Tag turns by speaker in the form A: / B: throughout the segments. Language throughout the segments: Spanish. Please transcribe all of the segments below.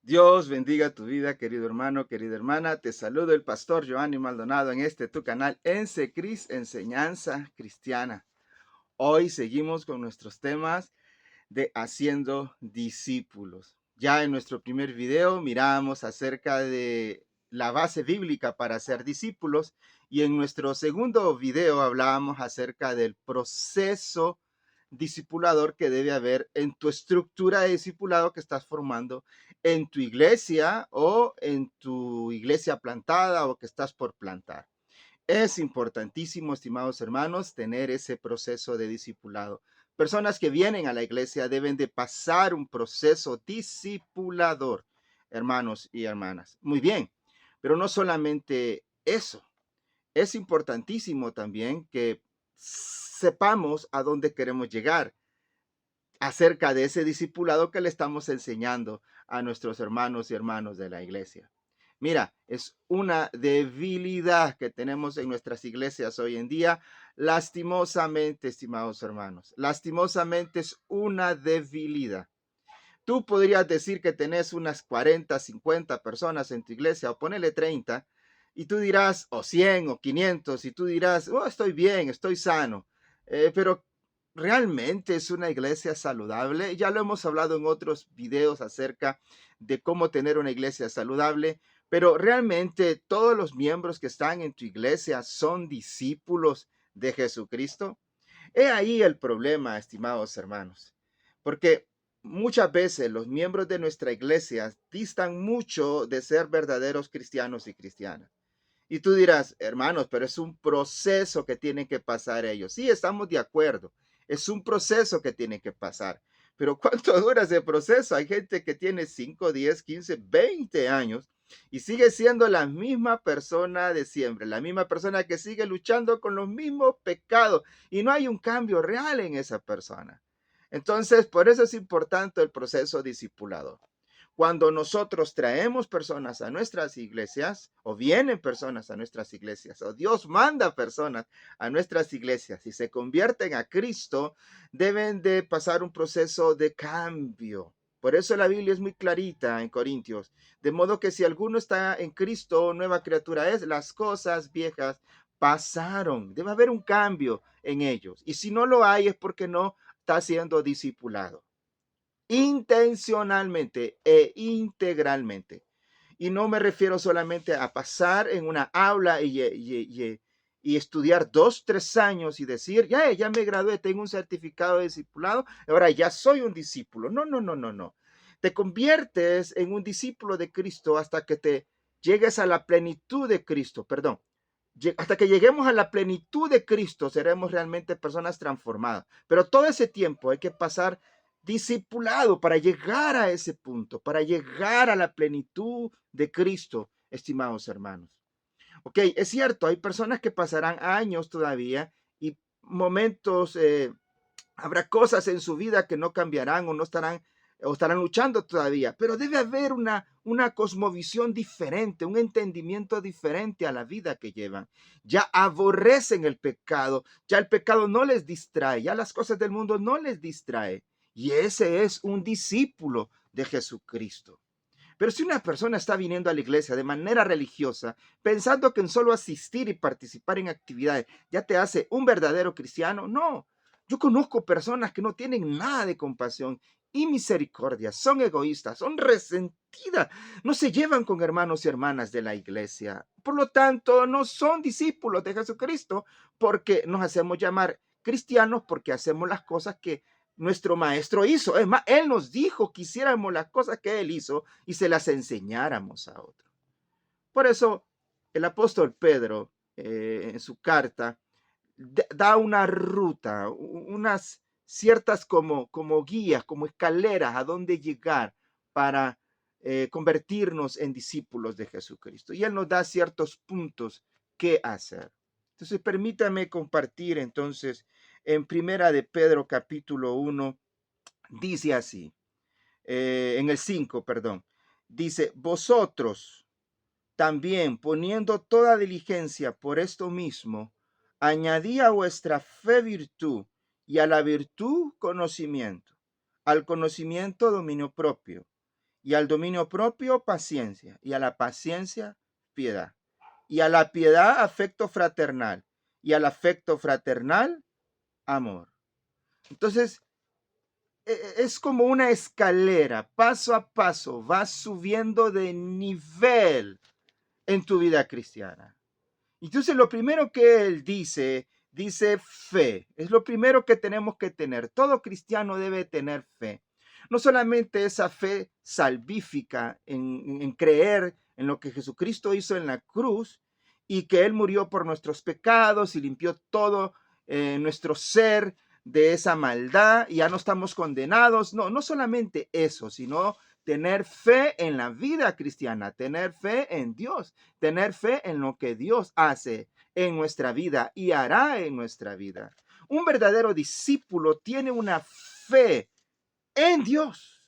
A: Dios bendiga tu vida, querido hermano, querida hermana. Te saludo el pastor Giovanni Maldonado en este tu canal Cris Enseñanza Cristiana. Hoy seguimos con nuestros temas de haciendo discípulos. Ya en nuestro primer video miramos acerca de la base bíblica para ser discípulos y en nuestro segundo video hablábamos acerca del proceso discipulador que debe haber en tu estructura de discipulado que estás formando en tu iglesia o en tu iglesia plantada o que estás por plantar. Es importantísimo, estimados hermanos, tener ese proceso de discipulado. Personas que vienen a la iglesia deben de pasar un proceso discipulador, hermanos y hermanas. Muy bien, pero no solamente eso. Es importantísimo también que sepamos a dónde queremos llegar acerca de ese discipulado que le estamos enseñando a nuestros hermanos y hermanos de la iglesia. Mira, es una debilidad que tenemos en nuestras iglesias hoy en día, lastimosamente, estimados hermanos. Lastimosamente es una debilidad. Tú podrías decir que tenés unas 40, 50 personas en tu iglesia, o ponele 30, y tú dirás, o 100 o 500, y tú dirás, oh, estoy bien, estoy sano. Pero realmente es una iglesia saludable. Ya lo hemos hablado en otros videos acerca de cómo tener una iglesia saludable, pero realmente todos los miembros que están en tu iglesia son discípulos de Jesucristo. He ahí el problema, estimados hermanos, porque muchas veces los miembros de nuestra iglesia distan mucho de ser verdaderos cristianos y cristianas. Y tú dirás, hermanos, pero es un proceso que tienen que pasar ellos. Sí, estamos de acuerdo. Es un proceso que tienen que pasar. Pero ¿cuánto dura ese proceso? Hay gente que tiene 5, 10, 15, 20 años y sigue siendo la misma persona de siempre, la misma persona que sigue luchando con los mismos pecados y no hay un cambio real en esa persona. Entonces, por eso es importante el proceso discipulado. Cuando nosotros traemos personas a nuestras iglesias, o vienen personas a nuestras iglesias, o Dios manda personas a nuestras iglesias y se convierten a Cristo, deben de pasar un proceso de cambio. Por eso la Biblia es muy clarita en Corintios. De modo que si alguno está en Cristo, nueva criatura es, las cosas viejas pasaron. Debe haber un cambio en ellos. Y si no lo hay es porque no está siendo discipulado intencionalmente e integralmente. Y no me refiero solamente a pasar en una aula y estudiar 2, 3 años y decir, ya me gradué, tengo un certificado de discipulado, ahora ya soy un discípulo. No, no, no, no, no. Te conviertes en un discípulo de Cristo hasta que te llegues a la plenitud de Cristo, perdón. Hasta que lleguemos a la plenitud de Cristo, seremos realmente personas transformadas. Pero todo ese tiempo hay que pasar discipulado para llegar a ese punto, para llegar a la plenitud de Cristo, estimados hermanos. Ok, es cierto, hay personas que pasarán años todavía y momentos, habrá cosas en su vida que no cambiarán o no estarán o estarán luchando todavía, pero debe haber una cosmovisión diferente, un entendimiento diferente a la vida que llevan. Ya aborrecen el pecado, ya el pecado no les distrae, ya las cosas del mundo no les distrae. Y ese es un discípulo de Jesucristo. Pero si una persona está viniendo a la iglesia de manera religiosa, pensando que en solo asistir y participar en actividades ya te hace un verdadero cristiano, no. Yo conozco personas que no tienen nada de compasión y misericordia, son egoístas, son resentidas, no se llevan con hermanos y hermanas de la iglesia. Por lo tanto, no son discípulos de Jesucristo porque nos hacemos llamar cristianos porque hacemos las cosas que nuestro maestro hizo. Es más, él nos dijo que hiciéramos las cosas que él hizo y se las enseñáramos a otros. Por eso el apóstol Pedro en su carta da una ruta, unas ciertas como guías, como escaleras a dónde llegar para convertirnos en discípulos de Jesucristo. Y él nos da ciertos puntos que hacer. Entonces, permítame compartir entonces en Primera de Pedro capítulo 1, dice así, en el 5, perdón, dice, vosotros también poniendo toda diligencia por esto mismo, añadí a vuestra fe virtud y a la virtud conocimiento, al conocimiento dominio propio y al dominio propio, paciencia, y a la paciencia, piedad, y a la piedad, afecto fraternal, y al afecto fraternal, amor. Entonces, es como una escalera, paso a paso, vas subiendo de nivel en tu vida cristiana. Entonces, lo primero que él dice fe. Es lo primero que tenemos que tener. Todo cristiano debe tener fe. No solamente esa fe salvífica en creer en lo que Jesucristo hizo en la cruz y que Él murió por nuestros pecados y limpió todo nuestro ser de esa maldad y ya no estamos condenados. No, no solamente eso, sino tener fe en la vida cristiana, tener fe en Dios, tener fe en lo que Dios hace en nuestra vida y hará en nuestra vida. Un verdadero discípulo tiene una fe en Dios.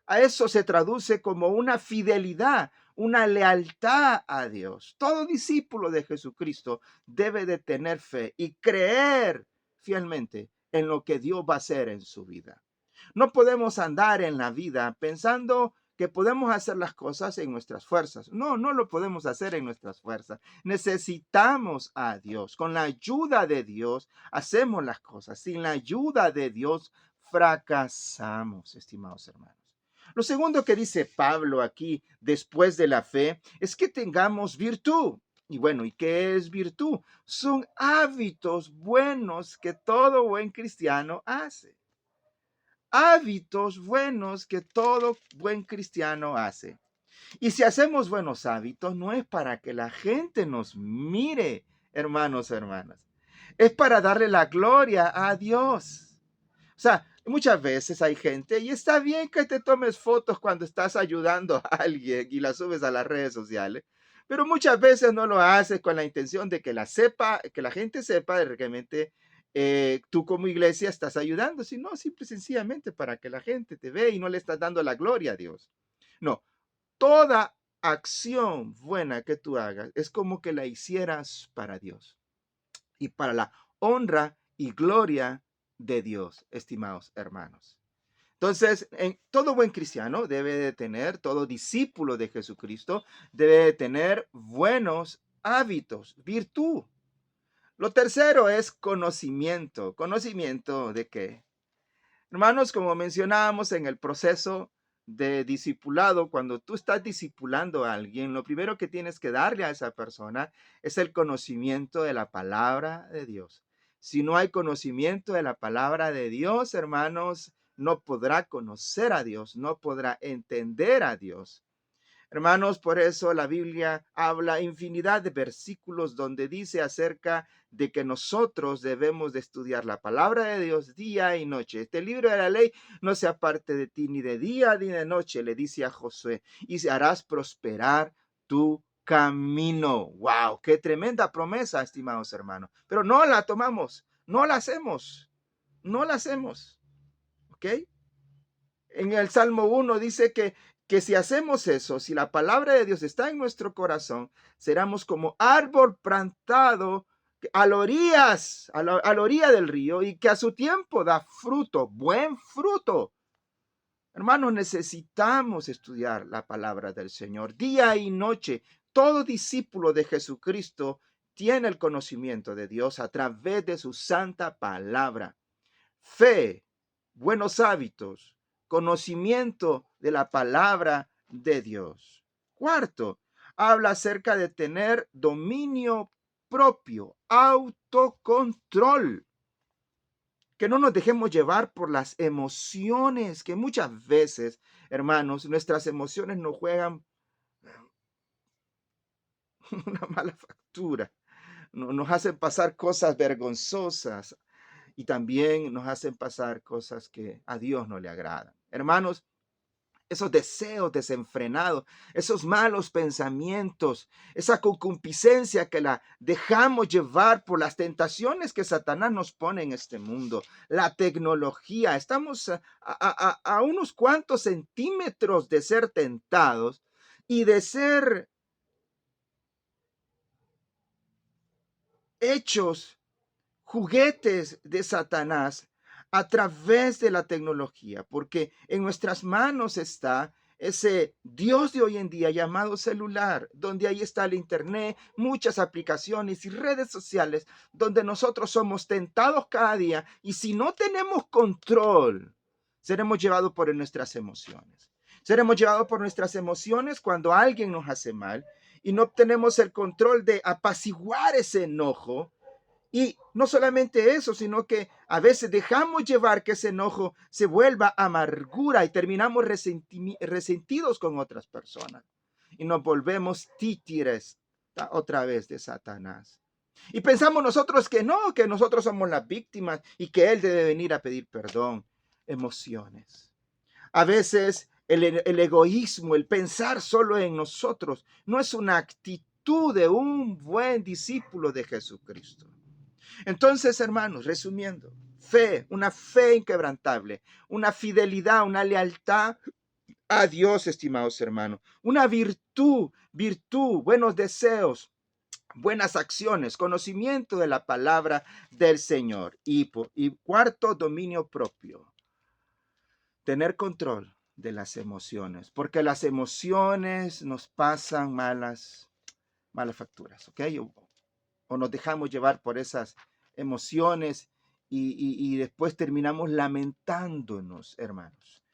A: A eso se traduce como una fidelidad, una lealtad a Dios. Todo discípulo de Jesucristo debe de tener fe y creer fielmente en lo que Dios va a hacer en su vida. No podemos andar en la vida pensando que podemos hacer las cosas en nuestras fuerzas. No, no lo podemos hacer en nuestras fuerzas. Necesitamos a Dios. Con la ayuda de Dios hacemos las cosas. Sin la ayuda de Dios fracasamos, estimados hermanos. Lo segundo que dice Pablo aquí, después de la fe, es que tengamos virtud. Y bueno, ¿y qué es virtud? Son hábitos buenos que todo buen cristiano hace. Hábitos buenos que todo buen cristiano hace. Y si hacemos buenos hábitos, no es para que la gente nos mire, hermanos, hermanas. Es para darle la gloria a Dios. O sea, muchas veces hay gente, y está bien que te tomes fotos cuando estás ayudando a alguien y las subes a las redes sociales, pero muchas veces no lo haces con la intención de que que la gente sepa de realmente tú como iglesia estás ayudando, sino simple y sencillamente para que la gente te vea y no le estás dando la gloria a Dios. No, toda acción buena que tú hagas es como que la hicieras para Dios y para la honra y gloria de Dios, estimados hermanos. Entonces, todo buen cristiano debe de tener, todo discípulo de Jesucristo debe de tener buenos hábitos, virtud. Lo tercero es conocimiento. ¿Conocimiento de qué? Hermanos, como mencionábamos en el proceso de discipulado, cuando tú estás discipulando a alguien, lo primero que tienes que darle a esa persona es el conocimiento de la palabra de Dios. Si no hay conocimiento de la palabra de Dios, hermanos, no podrá conocer a Dios, no podrá entender a Dios. Hermanos, por eso la Biblia habla infinidad de versículos donde dice acerca de que nosotros debemos de estudiar la palabra de Dios día y noche. Este libro de la ley no se aparte de ti ni de día ni de noche, le dice a Josué, y se harás prosperar tu camino. ¡Wow! ¡Qué tremenda promesa, estimados hermanos! Pero no la tomamos, no la hacemos, no la hacemos. ¿Ok? En el Salmo 1 dice que si hacemos eso, si la palabra de Dios está en nuestro corazón, seremos como árbol plantado a la orilla del río y que a su tiempo da fruto, buen fruto. Hermanos, necesitamos estudiar la palabra del Señor día y noche. Todo discípulo de Jesucristo tiene el conocimiento de Dios a través de su santa palabra. Fe, buenos hábitos, conocimiento de la palabra de Dios. Cuarto, habla acerca de tener dominio propio, autocontrol. Que no nos dejemos llevar por las emociones, que muchas veces, hermanos, nuestras emociones nos juegan una mala factura. Nos hacen pasar cosas vergonzosas y también nos hacen pasar cosas que a Dios no le agradan. Hermanos, esos deseos desenfrenados, esos malos pensamientos, esa concupiscencia que la dejamos llevar por las tentaciones que Satanás nos pone en este mundo, la tecnología, estamos a unos cuantos centímetros de ser tentados y de ser hechos juguetes de Satanás a través de la tecnología, porque en nuestras manos está ese Dios de hoy en día llamado celular, donde ahí está el internet, muchas aplicaciones y redes sociales, donde nosotros somos tentados cada día y si no tenemos control, seremos llevados por nuestras emociones. Seremos llevados por nuestras emociones cuando alguien nos hace mal y no tenemos el control de apaciguar ese enojo. Y no solamente eso, sino que a veces dejamos llevar que ese enojo se vuelva amargura y terminamos resentidos con otras personas. Y nos volvemos títeres otra vez de Satanás. Y pensamos nosotros que no, que nosotros somos las víctimas y que Él debe venir a pedir perdón. Emociones. A veces el egoísmo, el pensar solo en nosotros, no es una actitud de un buen discípulo de Jesucristo. Entonces, hermanos, resumiendo, fe, una fe inquebrantable, una fidelidad, una lealtad a Dios, estimados hermanos, una virtud, buenos deseos, buenas acciones, conocimiento de la palabra del Señor. Y cuarto, dominio propio, tener control de las emociones, porque las emociones nos pasan malas facturas, ¿ok? O nos dejamos llevar por esas emociones y después terminamos lamentándonos, hermanos.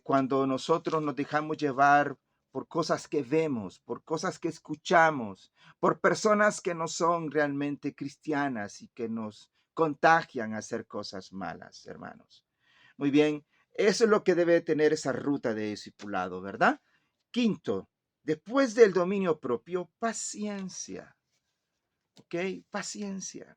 A: Cuando nosotros nos dejamos llevar por cosas que vemos, por cosas que escuchamos, por personas que no son realmente cristianas y que nos contagian a hacer cosas malas, hermanos. Muy bien, eso es lo que debe tener esa ruta de discipulado, ¿verdad? Quinto, después del dominio propio, paciencia. ¿Ok? Paciencia.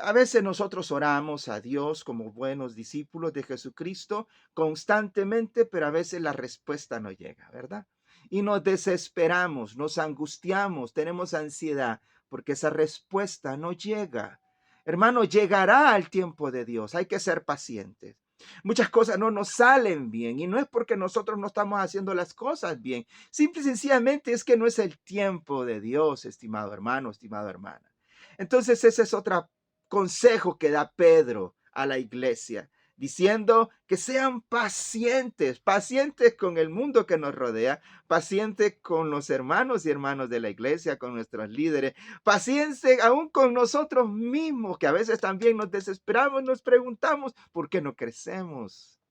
A: A veces nosotros oramos a Dios como buenos discípulos de Jesucristo constantemente, pero a veces la respuesta no llega, ¿verdad? Y nos desesperamos, nos angustiamos, tenemos ansiedad porque esa respuesta no llega. Hermano, llegará al tiempo de Dios. Hay que ser pacientes. Muchas cosas no nos salen bien y no es porque nosotros no estamos haciendo las cosas bien. Simple y sencillamente es que no es el tiempo de Dios, estimado hermano, estimada hermana. Entonces ese es otro consejo que da Pedro a la iglesia, diciendo que sean pacientes, pacientes con el mundo que nos rodea, pacientes con los hermanos y hermanas de la iglesia, con nuestros líderes, pacientes aún con nosotros mismos, que a veces también nos desesperamos, nos preguntamos, ¿por qué no crecemos?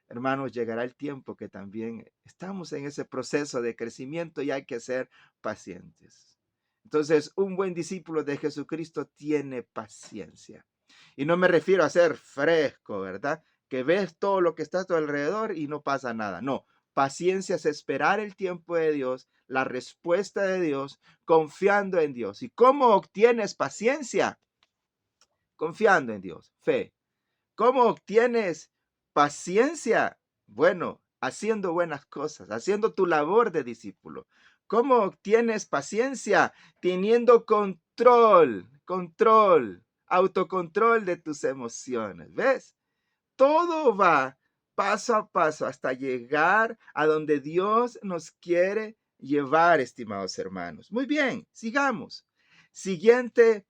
A: Hermanos, llegará el tiempo que también estamos en ese proceso de crecimiento y hay que ser pacientes. Entonces, un buen discípulo de Jesucristo tiene paciencia. Y no me refiero a ser fresco, ¿verdad? Que ves todo lo que está a tu alrededor y no pasa nada. No, paciencia es esperar el tiempo de Dios, la respuesta de Dios, confiando en Dios. ¿Y cómo obtienes paciencia? Confiando en Dios, fe. ¿Cómo obtienes paciencia? Bueno, haciendo buenas cosas, haciendo tu labor de discípulo. ¿Cómo obtienes paciencia? Teniendo autocontrol de tus emociones. ¿Ves? Todo va paso a paso hasta llegar a donde Dios nos quiere llevar, estimados hermanos. Muy bien, sigamos. Siguiente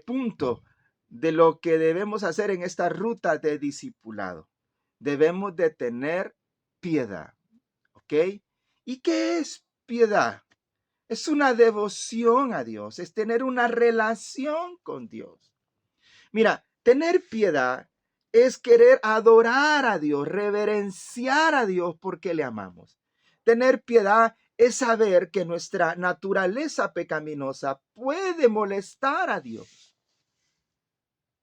A: punto de lo que debemos hacer en esta ruta de discipulado. Debemos de tener piedad, ¿ok? ¿Y qué es piedad? Es una devoción a Dios, es tener una relación con Dios. Mira, tener piedad es querer adorar a Dios, reverenciar a Dios porque le amamos. Tener piedad es saber que nuestra naturaleza pecaminosa puede molestar a Dios.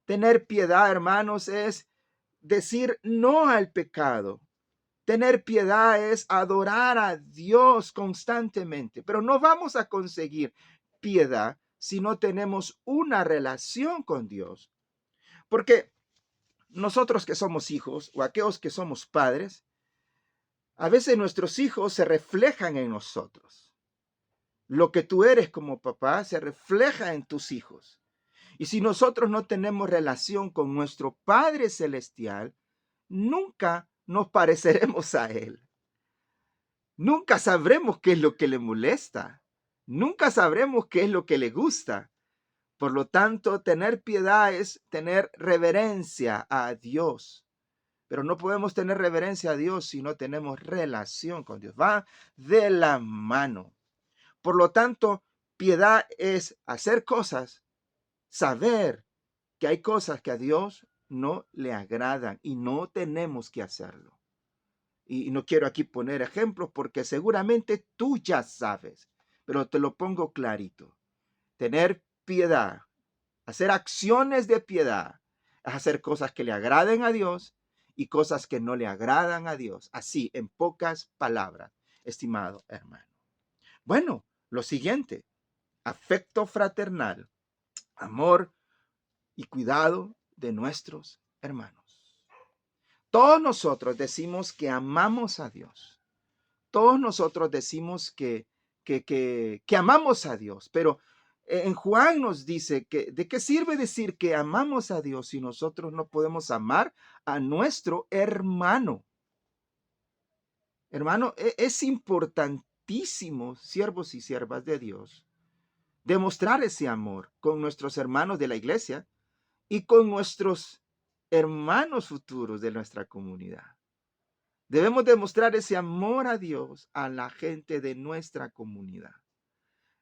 A: Tener piedad, hermanos, es decir no al pecado. Tener piedad es adorar a Dios constantemente, pero no vamos a conseguir piedad si no tenemos una relación con Dios. Porque nosotros que somos hijos o aquellos que somos padres, a veces nuestros hijos se reflejan en nosotros. Lo que tú eres como papá se refleja en tus hijos. Y si nosotros no tenemos relación con nuestro Padre Celestial, nunca nos pareceremos a Él. Nunca sabremos qué es lo que le molesta. Nunca sabremos qué es lo que le gusta. Por lo tanto, tener piedad es tener reverencia a Dios. Pero no podemos tener reverencia a Dios si no tenemos relación con Dios. Va de la mano. Por lo tanto, piedad es hacer cosas, saber que hay cosas que a Dios no le agradan y no tenemos que hacerlo. Y no quiero aquí poner ejemplos porque seguramente tú ya sabes, pero te lo pongo clarito. Tener piedad, hacer acciones de piedad, es hacer cosas que le agraden a Dios y cosas que no le agradan a Dios. Así, en pocas palabras, estimado hermano. Bueno, lo siguiente, afecto fraternal, amor y cuidado de nuestros hermanos. Todos nosotros decimos que amamos a Dios. Todos nosotros decimos que amamos a Dios, pero en Juan nos dice que de qué sirve decir que amamos a Dios si nosotros no podemos amar a nuestro hermano. Hermano, es importantísimo, siervos y siervas de Dios, demostrar ese amor con nuestros hermanos de la iglesia y con nuestros hermanos futuros de nuestra comunidad. Debemos demostrar ese amor a Dios a la gente de nuestra comunidad.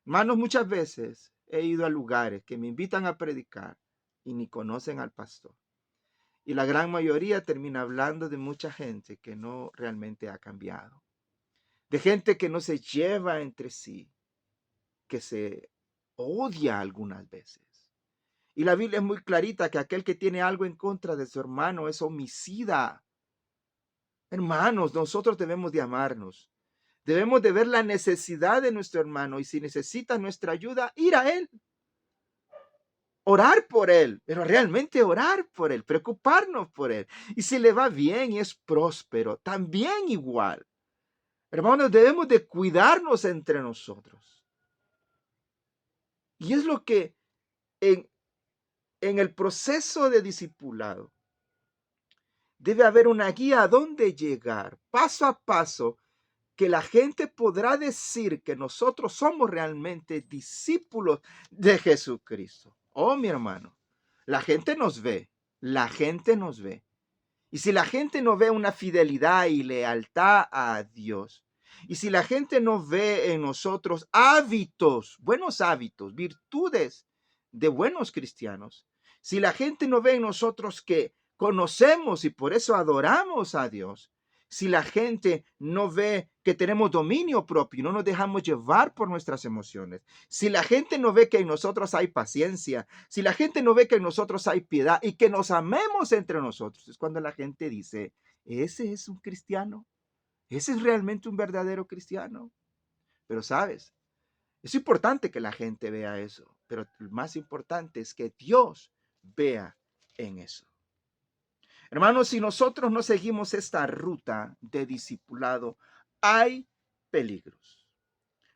A: Hermanos, muchas veces he ido a lugares que me invitan a predicar y ni conocen al pastor. Y la gran mayoría termina hablando de mucha gente que no realmente ha cambiado. De gente que no se lleva entre sí, que se odia algunas veces. Y la Biblia es muy clarita que aquel que tiene algo en contra de su hermano es homicida. Hermanos, nosotros debemos de amarnos. Debemos de ver la necesidad de nuestro hermano y si necesita nuestra ayuda, ir a él. Orar por él, pero realmente orar por él, preocuparnos por él. Y si le va bien y es próspero, también igual. Hermanos, debemos de cuidarnos entre nosotros. Y es lo que en el proceso de discipulado debe haber una guía a dónde llegar, paso a paso, que la gente podrá decir que nosotros somos realmente discípulos de Jesucristo. Oh, mi hermano, la gente nos ve, la gente nos ve. Y si la gente no ve una fidelidad y lealtad a Dios, y si la gente no ve en nosotros hábitos, buenos hábitos, virtudes de buenos cristianos, si la gente no ve en nosotros que conocemos y por eso adoramos a Dios, si la gente no ve que tenemos dominio propio y no nos dejamos llevar por nuestras emociones, si la gente no ve que en nosotros hay paciencia, si la gente no ve que en nosotros hay piedad y que nos amemos entre nosotros, es cuando la gente dice, ese es un cristiano, ese es realmente un verdadero cristiano. Pero sabes, es importante que la gente vea eso, pero lo más importante es que Dios vea en eso. Hermanos, si nosotros no seguimos esta ruta de discipulado, hay peligros.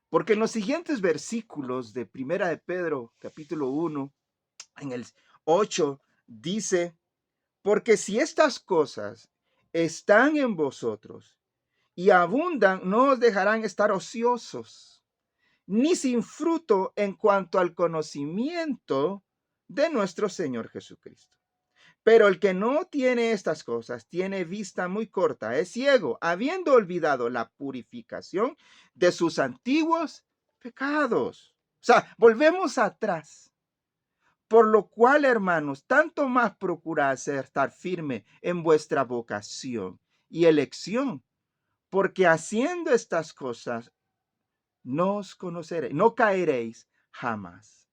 A: Porque en los siguientes versículos de Primera de Pedro, capítulo 1, en el 8, dice, porque si estas cosas están en vosotros y abundan, no os dejarán estar ociosos, ni sin fruto en cuanto al conocimiento de nuestro Señor Jesucristo. Pero el que no tiene estas cosas tiene vista muy corta, es ciego, habiendo olvidado la purificación de sus antiguos pecados. O sea, volvemos atrás. Por lo cual, hermanos, tanto más procurad estar firme en vuestra vocación y elección, porque haciendo estas cosas no os conoceréis, no caeréis jamás.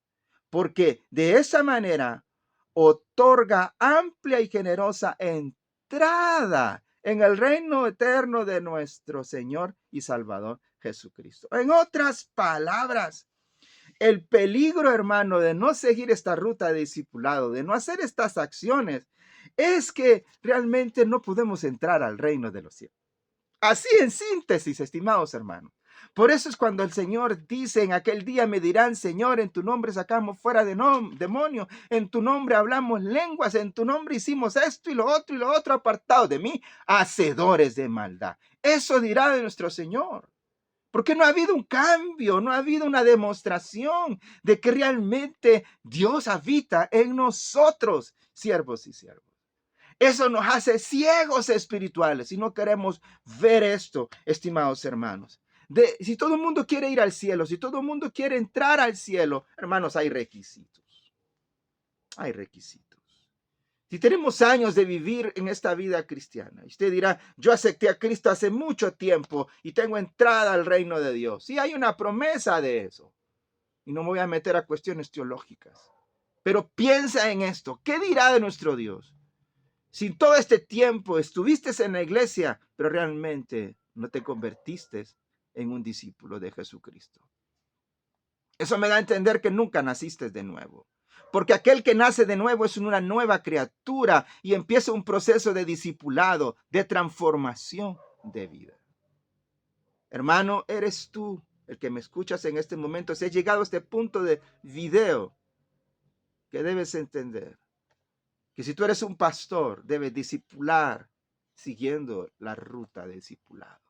A: Porque de esa manera otorga amplia y generosa entrada en el reino eterno de nuestro Señor y Salvador Jesucristo. En otras palabras, el peligro, hermano, de no seguir esta ruta de discipulado, de no hacer estas acciones, es que realmente no podemos entrar al reino de los cielos. Así en síntesis, estimados hermanos. Por eso es cuando el Señor dice, en aquel día me dirán, Señor, en tu nombre sacamos fuera de demonio, en tu nombre hablamos lenguas, en tu nombre hicimos esto y lo otro apartado de mí, hacedores de maldad. Eso dirá de nuestro Señor. Porque no ha habido un cambio, no ha habido una demostración de que realmente Dios habita en nosotros, siervos y siervas. Eso nos hace ciegos espirituales y no queremos ver esto, estimados hermanos. Si todo el mundo quiere ir al cielo, si todo el mundo quiere entrar al cielo, hermanos, hay requisitos. Hay requisitos. Si tenemos años de vivir en esta vida cristiana, y usted dirá, yo acepté a Cristo hace mucho tiempo y tengo entrada al reino de Dios. Sí, hay una promesa de eso. Y no me voy a meter a cuestiones teológicas. Pero piensa en esto. ¿Qué dirá de nuestro Dios? Si todo este tiempo estuviste en la iglesia, pero realmente no te convertiste en un discípulo de Jesucristo. Eso me da a entender que nunca naciste de nuevo. Porque aquel que nace de nuevo es una nueva criatura y empieza un proceso de discipulado, de transformación de vida. Hermano, eres tú el que me escuchas en este momento. Si has llegado a este punto de video, que debes entender que si tú eres un pastor, debes discipular siguiendo la ruta de discipulado.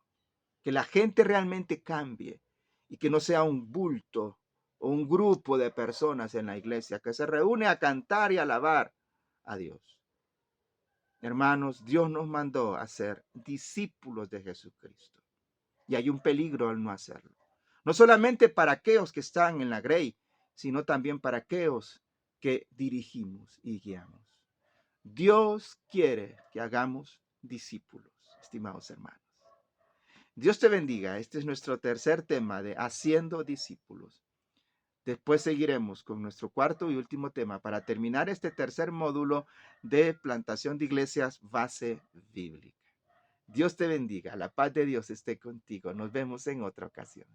A: Que la gente realmente cambie y que no sea un bulto o un grupo de personas en la iglesia que se reúne a cantar y alabar a Dios. Hermanos, Dios nos mandó a ser discípulos de Jesucristo. Y hay un peligro al no hacerlo. No solamente para aquellos que están en la grey, sino también para aquellos que dirigimos y guiamos. Dios quiere que hagamos discípulos, estimados hermanos. Dios te bendiga. Este es nuestro tercer tema de haciendo discípulos. Después seguiremos con nuestro cuarto y último tema para terminar este tercer módulo de plantación de iglesias base bíblica. Dios te bendiga. La paz de Dios esté contigo. Nos vemos en otra ocasión.